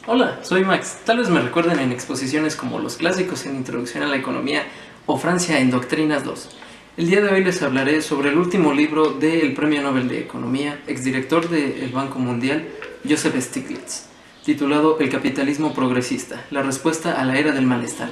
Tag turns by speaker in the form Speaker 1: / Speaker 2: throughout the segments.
Speaker 1: Hola, soy Max. Tal vez me recuerden en exposiciones como Los clásicos en Introducción a la Economía o Francia en Doctrinas 2. El día de hoy les hablaré sobre el último libro del Premio Nobel de Economía, exdirector del Banco Mundial, Joseph Stiglitz, titulado El capitalismo progresista, la respuesta a la era del malestar.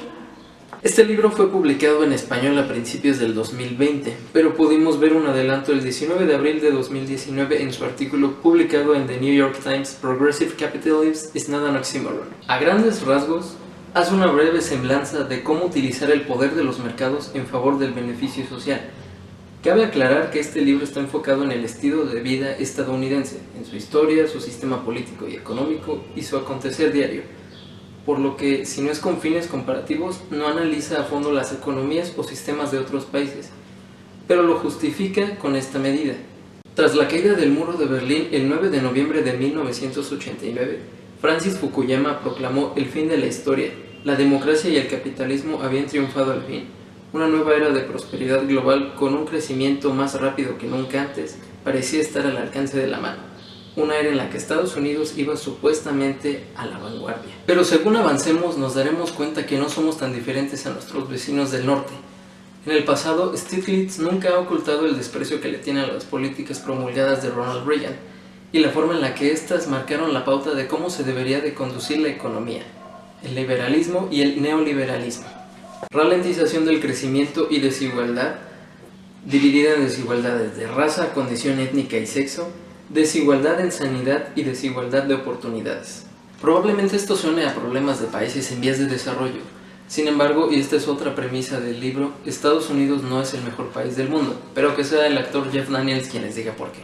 Speaker 1: Este libro fue publicado en español a principios del 2020, pero pudimos ver un adelanto el 19 de abril de 2019 en su artículo publicado en The New York Times, Progressive Capitalism is not an oxymoron. A grandes rasgos, hace una breve semblanza de cómo utilizar el poder de los mercados en favor del beneficio social. Cabe aclarar que este libro está enfocado en el estilo de vida estadounidense, en su historia, su sistema político y económico y su acontecer diario, por lo que, si no es con fines comparativos, no analiza a fondo las economías o sistemas de otros países, pero lo justifica con esta medida. Tras la caída del muro de Berlín el 9 de noviembre de 1989, Francis Fukuyama proclamó el fin de la historia. La democracia y el capitalismo habían triunfado al fin. Una nueva era de prosperidad global con un crecimiento más rápido que nunca antes parecía estar al alcance de la mano. Una era en la que Estados Unidos iba supuestamente a la vanguardia. Pero según avancemos nos daremos cuenta que no somos tan diferentes a nuestros vecinos del norte. En el pasado, Stiglitz nunca ha ocultado el desprecio que le tiene a las políticas promulgadas de Ronald Reagan y la forma en la que éstas marcaron la pauta de cómo se debería de conducir la economía, el liberalismo y el neoliberalismo. Ralentización del crecimiento y desigualdad, dividida en desigualdades de raza, condición étnica y sexo, desigualdad en sanidad y desigualdad de oportunidades. Probablemente esto suene a problemas de países en vías de desarrollo. Sin embargo, y esta es otra premisa del libro, Estados Unidos no es el mejor país del mundo, pero que sea el actor Jeff Daniels quien les diga por qué.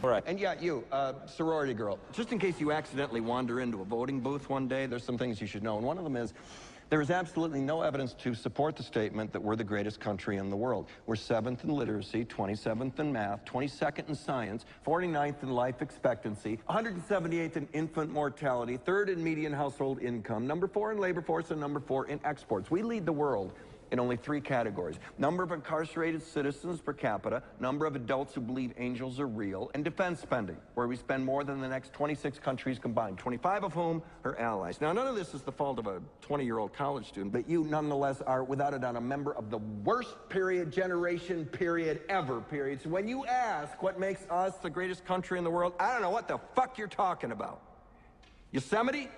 Speaker 2: All right. And yeah, you, sorority girl, just in case you accidentally wander into a voting booth one day, there's some things you should know. And one of them is there is absolutely no evidence to support the statement that we're the greatest country in the world. We're 7th in literacy, 27th in math, 22nd in science, 49th in life expectancy, 178th in infant mortality, 3rd in median household income, number 4 in labor force, and number 4 in exports. We lead the world in only 3 categories: number of incarcerated citizens per capita, number of adults who believe angels are real, and defense spending, where we spend more than the next 26 countries combined, 25 of whom are allies. Now, none of this is the fault of a 20-year-old college student, but you nonetheless are, without a doubt, a member of the worst generation ever. So when you ask what makes us the greatest country in the world, I don't know what the fuck you're talking about. Yosemite?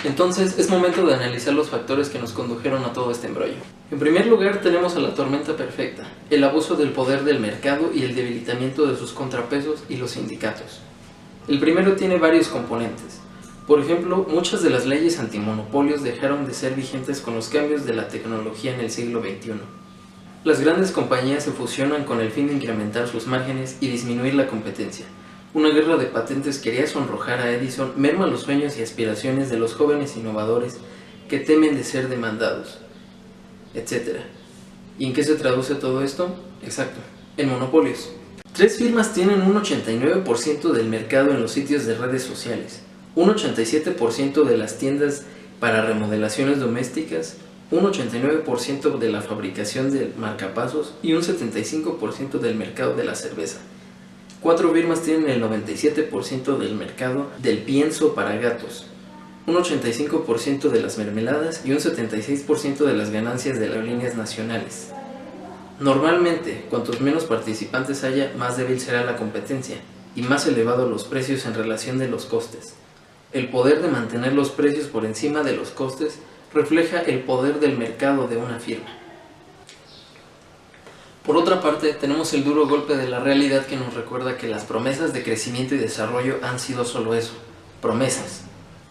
Speaker 1: Entonces es momento de analizar los factores que nos condujeron a todo este embrollo. En primer lugar tenemos a la tormenta perfecta, el abuso del poder del mercado y el debilitamiento de sus contrapesos y los sindicatos. El primero tiene varios componentes. Por ejemplo, muchas de las leyes antimonopolios dejaron de ser vigentes con los cambios de la tecnología en el siglo XXI. Las grandes compañías se fusionan con el fin de incrementar sus márgenes y disminuir la competencia. Una guerra de patentes quería sonrojar a Edison, merma los sueños y aspiraciones de los jóvenes innovadores que temen de ser demandados, etc. ¿Y en qué se traduce todo esto? Exacto, en monopolios. 3 firmas tienen un 89% del mercado en los sitios de redes sociales, un 87% de las tiendas para remodelaciones domésticas, un 89% de la fabricación de marcapasos y un 75% del mercado de la cerveza. 4 firmas tienen el 97% del mercado del pienso para gatos, un 85% de las mermeladas y un 76% de las ganancias de las líneas nacionales. Normalmente, cuantos menos participantes haya, más débil será la competencia y más elevados los precios en relación de los costes. El poder de mantener los precios por encima de los costes refleja el poder del mercado de una firma. Por otra parte, tenemos el duro golpe de la realidad que nos recuerda que las promesas de crecimiento y desarrollo han sido solo eso, promesas.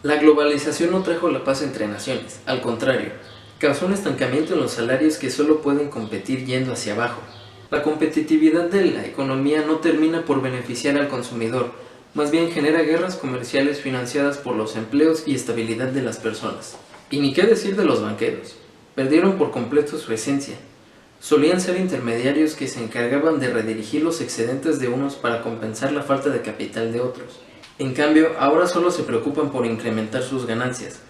Speaker 1: La globalización no trajo la paz entre naciones, al contrario, causó un estancamiento en los salarios que solo pueden competir yendo hacia abajo. La competitividad de la economía no termina por beneficiar al consumidor, más bien genera guerras comerciales financiadas por los empleos y estabilidad de las personas. Y ni qué decir de los banqueros, perdieron por completo su esencia. Solían ser intermediarios que se encargaban de redirigir los excedentes de unos para compensar la falta de capital de otros. En cambio, ahora solo se preocupan por incrementar sus ganancias.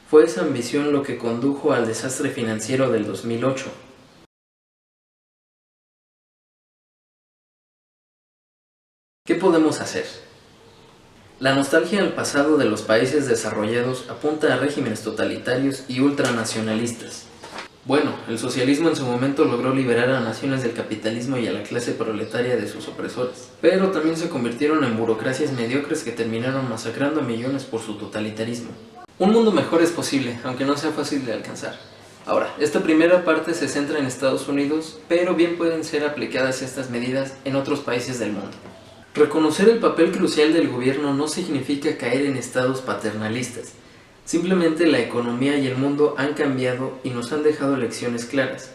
Speaker 1: Fue esa ambición lo que condujo al desastre financiero del 2008. ¿Qué podemos hacer? La nostalgia al pasado de los países desarrollados apunta a regímenes totalitarios y ultranacionalistas. Bueno, el socialismo en su momento logró liberar a naciones del capitalismo y a la clase proletaria de sus opresores, pero también se convirtieron en burocracias mediocres que terminaron masacrando a millones por su totalitarismo. Un mundo mejor es posible, aunque no sea fácil de alcanzar. Ahora, esta primera parte se centra en Estados Unidos, pero bien pueden ser aplicadas estas medidas en otros países del mundo. Reconocer el papel crucial del gobierno no significa caer en estados paternalistas. Simplemente la economía y el mundo han cambiado y nos han dejado lecciones claras.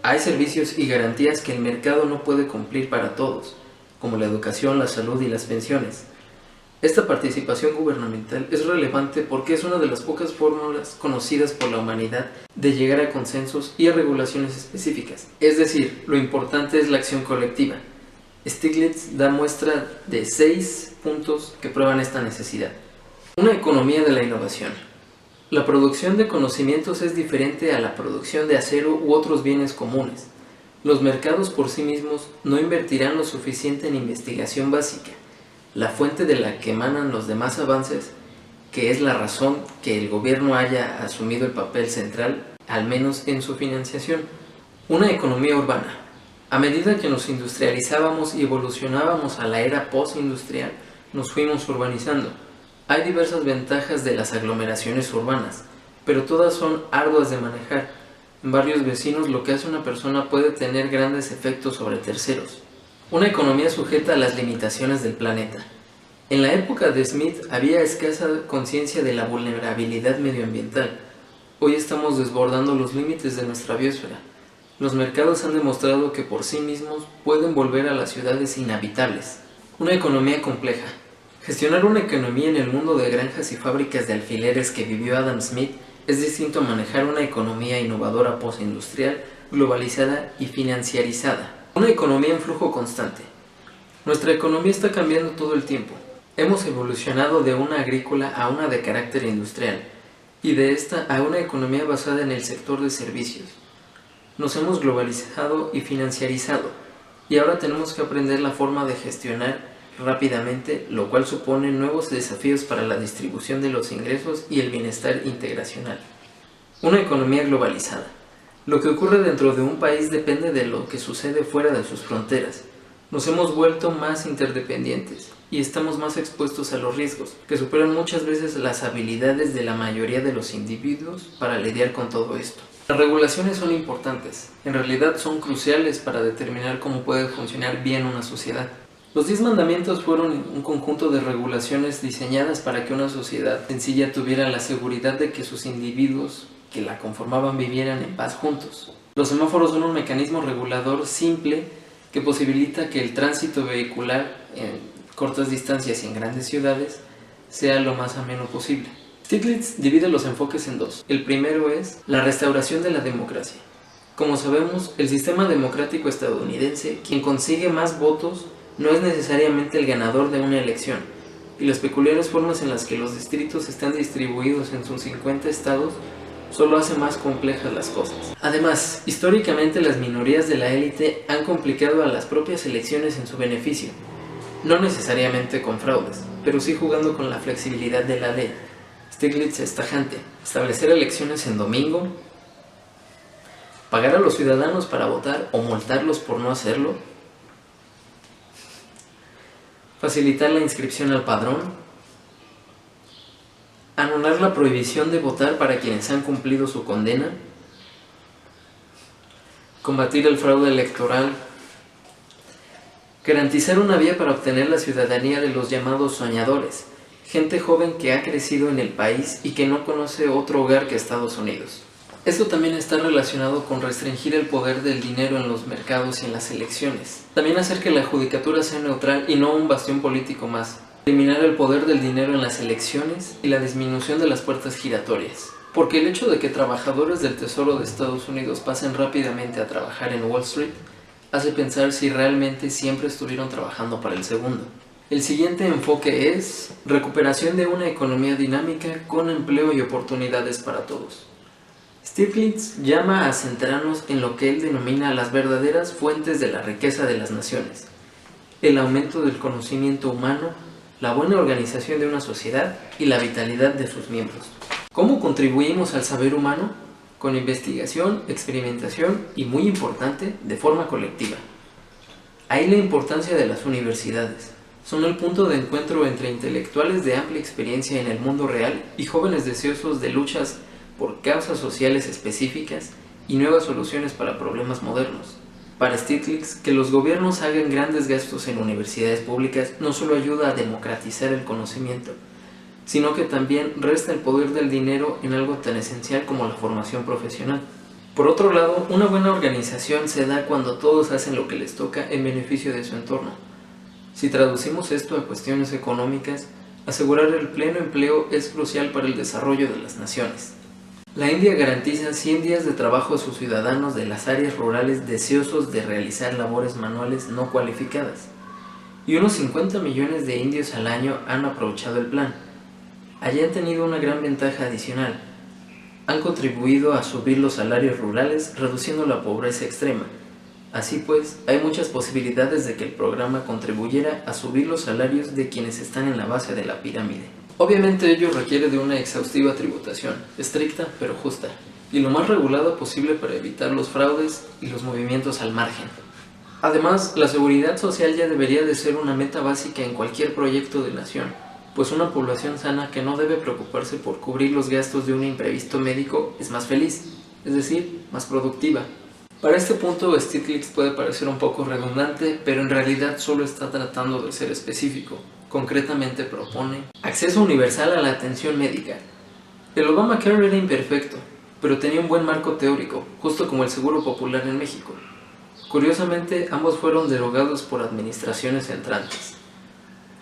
Speaker 1: Hay servicios y garantías que el mercado no puede cumplir para todos, como la educación, la salud y las pensiones. Esta participación gubernamental es relevante porque es una de las pocas fórmulas conocidas por la humanidad de llegar a consensos y a regulaciones específicas. Es decir, lo importante es la acción colectiva. Stiglitz da muestra de 6 puntos que prueban esta necesidad. Una economía de la innovación. La producción de conocimientos es diferente a la producción de acero u otros bienes comunes. Los mercados por sí mismos no invertirán lo suficiente en investigación básica, la fuente de la que emanan los demás avances, que es la razón que el gobierno haya asumido el papel central, al menos en su financiación. Una economía urbana. A medida que nos industrializábamos y evolucionábamos a la era postindustrial, nos fuimos urbanizando. Hay diversas ventajas de las aglomeraciones urbanas, pero todas son arduas de manejar. En barrios vecinos lo que hace una persona puede tener grandes efectos sobre terceros. Una economía sujeta a las limitaciones del planeta. En la época de Smith había escasa conciencia de la vulnerabilidad medioambiental. Hoy estamos desbordando los límites de nuestra biosfera. Los mercados han demostrado que por sí mismos pueden volver a las ciudades inhabitables. Una economía compleja. Gestionar una economía en el mundo de granjas y fábricas de alfileres que vivió Adam Smith es distinto a manejar una economía innovadora postindustrial, globalizada y financiarizada. Una economía en flujo constante. Nuestra economía está cambiando todo el tiempo. Hemos evolucionado de una agrícola a una de carácter industrial, y de esta a una economía basada en el sector de servicios. Nos hemos globalizado y financiarizado, y ahora tenemos que aprender la forma de gestionar rápidamente, lo cual supone nuevos desafíos para la distribución de los ingresos y el bienestar integracional. Una economía globalizada. Lo que ocurre dentro de un país depende de lo que sucede fuera de sus fronteras. Nos hemos vuelto más interdependientes y estamos más expuestos a los riesgos, que superan muchas veces las habilidades de la mayoría de los individuos para lidiar con todo esto. Las regulaciones son importantes, en realidad son cruciales para determinar cómo puede funcionar bien una sociedad. Los 10 mandamientos fueron un conjunto de regulaciones diseñadas para que una sociedad sencilla tuviera la seguridad de que sus individuos que la conformaban vivieran en paz juntos. Los semáforos son un mecanismo regulador simple que posibilita que el tránsito vehicular en cortas distancias y en grandes ciudades sea lo más ameno posible. Stiglitz divide los enfoques en dos. El primero es la restauración de la democracia. Como sabemos, el sistema democrático estadounidense, quien consigue más votos, no es necesariamente el ganador de una elección, y las peculiares formas en las que los distritos están distribuidos en sus 50 estados solo hace más complejas las cosas. Además, históricamente las minorías de la élite han complicado a las propias elecciones en su beneficio, no necesariamente con fraudes, pero sí jugando con la flexibilidad de la ley. Stiglitz es tajante: establecer elecciones en domingo, pagar a los ciudadanos para votar o multarlos por no hacerlo, facilitar la inscripción al padrón, anular la prohibición de votar para quienes han cumplido su condena, combatir el fraude electoral, garantizar una vía para obtener la ciudadanía de los llamados soñadores, gente joven que ha crecido en el país y que no conoce otro hogar que Estados Unidos. Esto también está relacionado con restringir el poder del dinero en los mercados y en las elecciones. También hacer que la judicatura sea neutral y no un bastión político más. Eliminar el poder del dinero en las elecciones y la disminución de las puertas giratorias. Porque el hecho de que trabajadores del Tesoro de Estados Unidos pasen rápidamente a trabajar en Wall Street hace pensar si realmente siempre estuvieron trabajando para el segundo. El siguiente enfoque es recuperación de una economía dinámica con empleo y oportunidades para todos. Stiglitz llama a centrarnos en lo que él denomina las verdaderas fuentes de la riqueza de las naciones: el aumento del conocimiento humano, la buena organización de una sociedad y la vitalidad de sus miembros. ¿Cómo contribuimos al saber humano? Con investigación, experimentación y, muy importante, de forma colectiva. Ahí la importancia de las universidades. Son el punto de encuentro entre intelectuales de amplia experiencia en el mundo real y jóvenes deseosos de luchas por causas sociales específicas y nuevas soluciones para problemas modernos. Para Stiglitz, que los gobiernos hagan grandes gastos en universidades públicas no solo ayuda a democratizar el conocimiento, sino que también resta el poder del dinero en algo tan esencial como la formación profesional. Por otro lado, una buena organización se da cuando todos hacen lo que les toca en beneficio de su entorno. Si traducimos esto a cuestiones económicas, asegurar el pleno empleo es crucial para el desarrollo de las naciones. La India garantiza 100 días de trabajo a sus ciudadanos de las áreas rurales deseosos de realizar labores manuales no cualificadas, y unos 50 millones de indios al año han aprovechado el plan. Allí han tenido una gran ventaja adicional. Han contribuido a subir los salarios rurales, reduciendo la pobreza extrema. Así pues, hay muchas posibilidades de que el programa contribuyera a subir los salarios de quienes están en la base de la pirámide. Obviamente ello requiere de una exhaustiva tributación, estricta pero justa, y lo más regulada posible para evitar los fraudes y los movimientos al margen. Además, la seguridad social ya debería de ser una meta básica en cualquier proyecto de nación, pues una población sana que no debe preocuparse por cubrir los gastos de un imprevisto médico es más feliz, es decir, más productiva. Para este punto, Stiglitz puede parecer un poco redundante, pero en realidad solo está tratando de ser específico. Concretamente propone acceso universal a la atención médica. El Obamacare era imperfecto, pero tenía un buen marco teórico, justo como el Seguro Popular en México. Curiosamente, ambos fueron derogados por administraciones entrantes.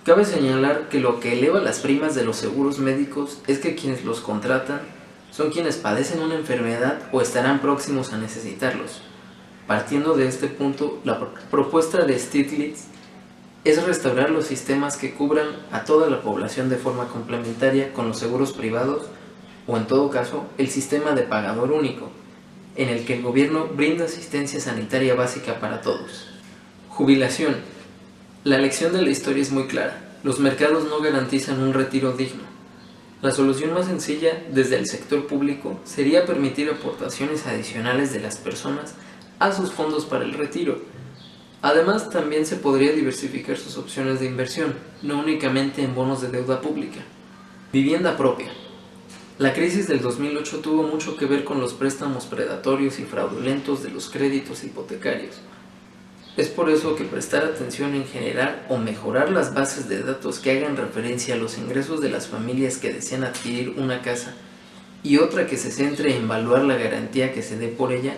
Speaker 1: Cabe señalar que lo que eleva las primas de los seguros médicos es que quienes los contratan son quienes padecen una enfermedad o estarán próximos a necesitarlos. Partiendo de este punto, la propuesta de Stiglitz es restaurar los sistemas que cubran a toda la población de forma complementaria con los seguros privados o, en todo caso, el sistema de pagador único, en el que el gobierno brinda asistencia sanitaria básica para todos. Jubilación. La lección de la historia es muy clara. Los mercados no garantizan un retiro digno. La solución más sencilla desde el sector público sería permitir aportaciones adicionales de las personas a sus fondos para el retiro. Además, también se podría diversificar sus opciones de inversión, no únicamente en bonos de deuda pública. Vivienda propia. La crisis del 2008 tuvo mucho que ver con los préstamos predatorios y fraudulentos de los créditos hipotecarios. Es por eso que prestar atención en generar o mejorar las bases de datos que hagan referencia a los ingresos de las familias que desean adquirir una casa y otra que se centre en evaluar la garantía que se dé por ella,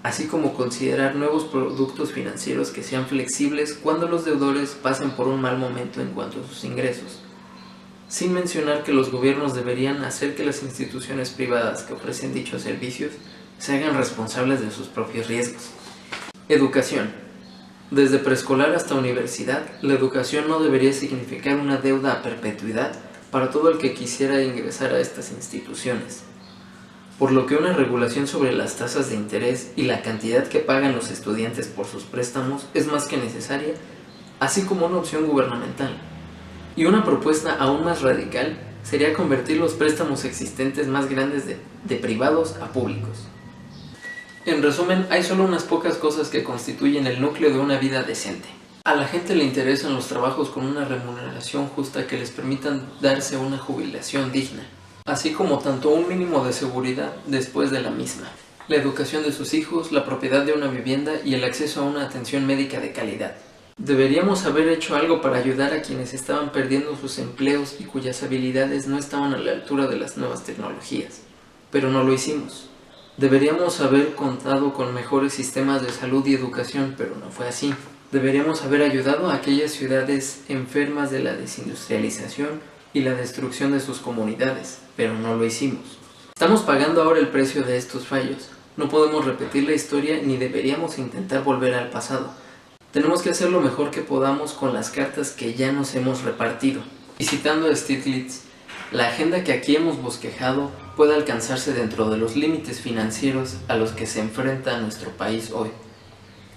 Speaker 1: así como considerar nuevos productos financieros que sean flexibles cuando los deudores pasen por un mal momento en cuanto a sus ingresos. Sin mencionar que los gobiernos deberían hacer que las instituciones privadas que ofrecen dichos servicios se hagan responsables de sus propios riesgos. Educación. Desde preescolar hasta universidad, la educación no debería significar una deuda a perpetuidad para todo el que quisiera ingresar a estas instituciones, por lo que una regulación sobre las tasas de interés y la cantidad que pagan los estudiantes por sus préstamos es más que necesaria, así como una opción gubernamental. Y una propuesta aún más radical sería convertir los préstamos existentes más grandes de privados a públicos. En resumen, hay solo unas pocas cosas que constituyen el núcleo de una vida decente. A la gente le interesan los trabajos con una remuneración justa que les permitan darse una jubilación digna, así como tanto un mínimo de seguridad después de la misma, la educación de sus hijos, la propiedad de una vivienda y el acceso a una atención médica de calidad. Deberíamos haber hecho algo para ayudar a quienes estaban perdiendo sus empleos y cuyas habilidades no estaban a la altura de las nuevas tecnologías, pero no lo hicimos. Deberíamos haber contado con mejores sistemas de salud y educación, pero no fue así. Deberíamos haber ayudado a aquellas ciudades enfermas de la desindustrialización y la destrucción de sus comunidades, pero no lo hicimos. Estamos pagando ahora el precio de estos fallos. No podemos repetir la historia ni deberíamos intentar volver al pasado. Tenemos que hacer lo mejor que podamos con las cartas que ya nos hemos repartido. Y citando a Stiglitz, la agenda que aquí hemos bosquejado puede alcanzarse dentro de los límites financieros a los que se enfrenta nuestro país hoy,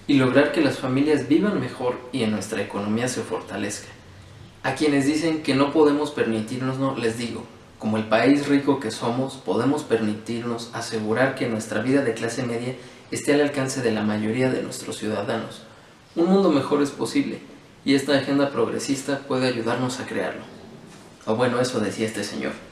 Speaker 1: y lograr que las familias vivan mejor y en nuestra economía se fortalezca. A quienes dicen que no podemos permitirnoslo, les digo, como el país rico que somos, podemos permitirnos asegurar que nuestra vida de clase media esté al alcance de la mayoría de nuestros ciudadanos. Un mundo mejor es posible, y esta agenda progresista puede ayudarnos a crearlo. O bueno, eso decía este señor.